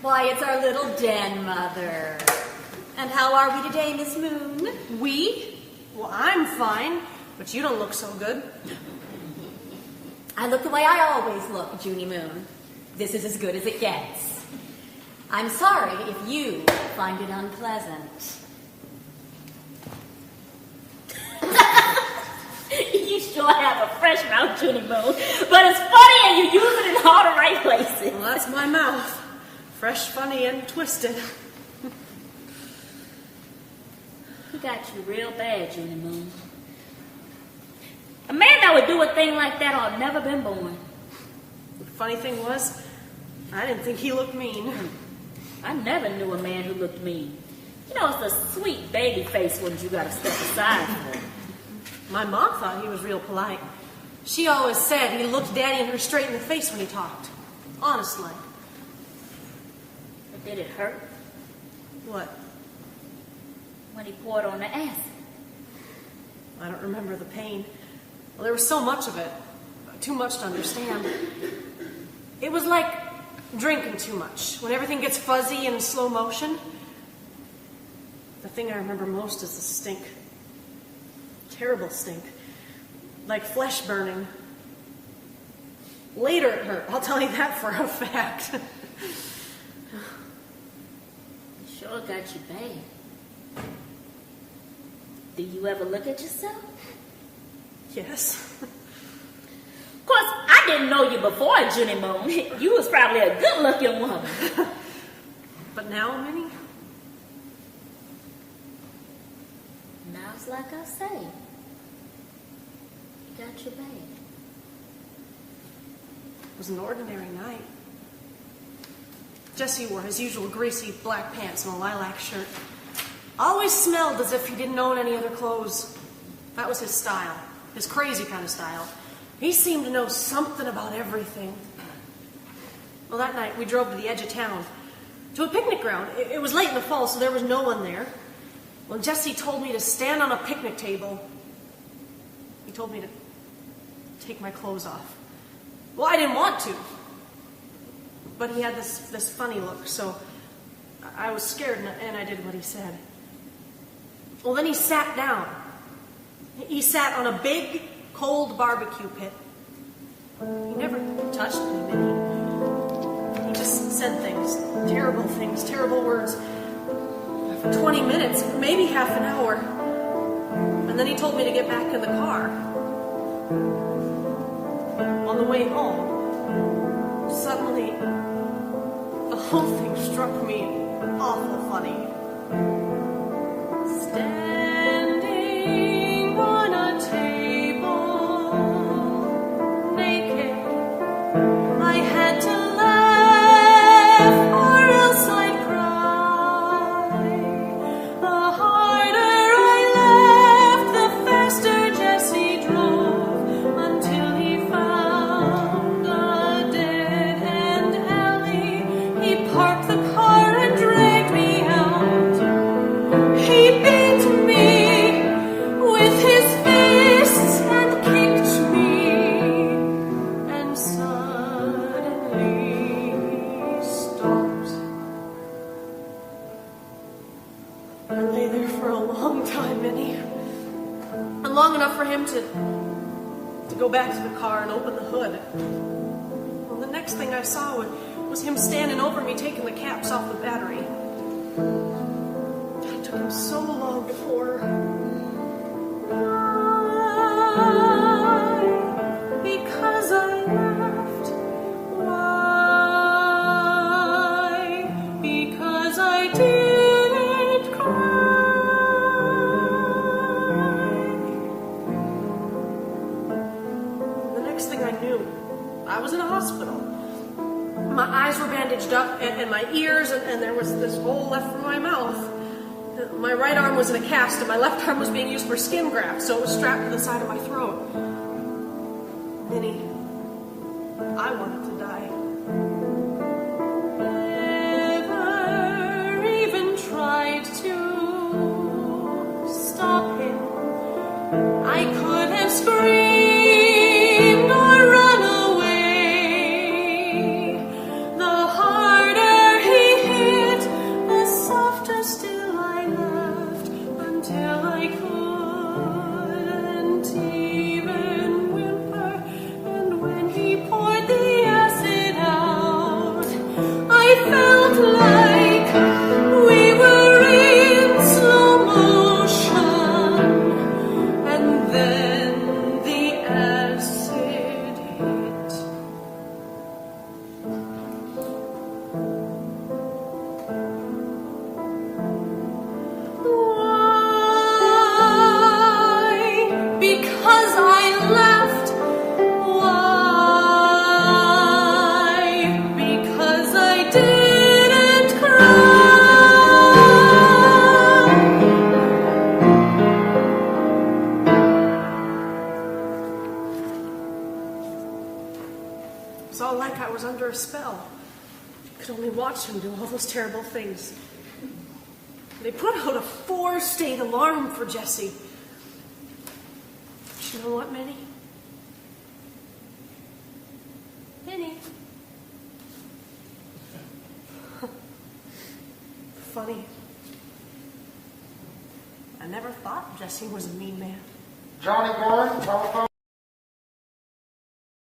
Why, it's our little den mother. And how are we today, Miss Moon? We? Well, I'm fine, but you don't look so good. I look the way I always look, Junie Moon. This is as good as it gets. I'm sorry if you find it unpleasant. You sure have a fresh mouth, Junie Moon, but it's funny and you use it in all the right places. Well, that's my mouth. Fresh, funny, and twisted. He got you real bad, Junie Moon. A man that would do a thing like that ought never been born. The funny thing was, I didn't think he looked mean. I never knew a man who looked mean. You know, it's the sweet baby face ones you gotta step aside for. My mom thought he was real polite. She always said he looked Daddy and her straight in the face when he talked. Honestly. But did it hurt? What? When he poured on the acid. I don't remember the pain. Well, there was so much of it. Too much to understand. It was like drinking too much. When everything gets fuzzy and in slow motion. The thing I remember most is the stink. Terrible stink. Like flesh burning. Later it hurt. I'll tell you that for a fact. It sure got you bad. Do you ever look at yourself? Yes. Of course, I didn't know you before, Junie Moon. You was probably a good-looking woman. But now, Minnie? Now it's like I say. You got your bad. It was an ordinary night. Jesse wore his usual greasy black pants and a lilac shirt. Always smelled as if he didn't own any other clothes. That was his style. His crazy kind of style. He seemed to know something about everything. Well, that night we drove to the edge of town, to a picnic ground. It was late in the fall, so there was no one there. Well, Jesse told me to stand on a picnic table. He told me to take my clothes off. Well, I didn't want to. But he had this funny look, so I was scared and I did what he said. Well, then he sat down. He sat on a big, cold barbecue pit. He never touched me, Minnie. He just said things, terrible words. For 20 minutes, maybe half an hour. And then he told me to get back in the car. On the way home, suddenly, the whole thing struck me awful funny. Standing on a table, naked, I had to laugh or else I'd cry. The harder I laughed, the faster Jesse drove, until he found a dead-end alley. He parked the car and dragged me out. He beat me with his fists and kicked me, and suddenly stopped. I lay there for a long time, Minnie. And long enough for him to go back to the car and open the hood. Well, the next thing I saw was him standing over me taking the caps off the battery. It took him so long before. Why? Because I laughed. Why? Because I didn't cry. The next thing I knew, I was in a hospital. My eyes were bandaged up and my ears, and there was this hole left from my mouth. My right arm was in a cast and my left arm was being used for skin graft, so it was strapped to the side of my throat. Minnie, I wanted to die. Never even tried to stop him. I could have screamed or run away. The harder he felt like we were in slow motion, and then the acid hit. Why? Because I laughed. Why? Because I didn't cry. It was all like I was under a spell. Could only watch him do all those terrible things. They put out a 4-state alarm for Jesse. But you know what, Minnie? Minnie. Funny. I never thought Jesse was a mean man. Johnny Bourne, telephone.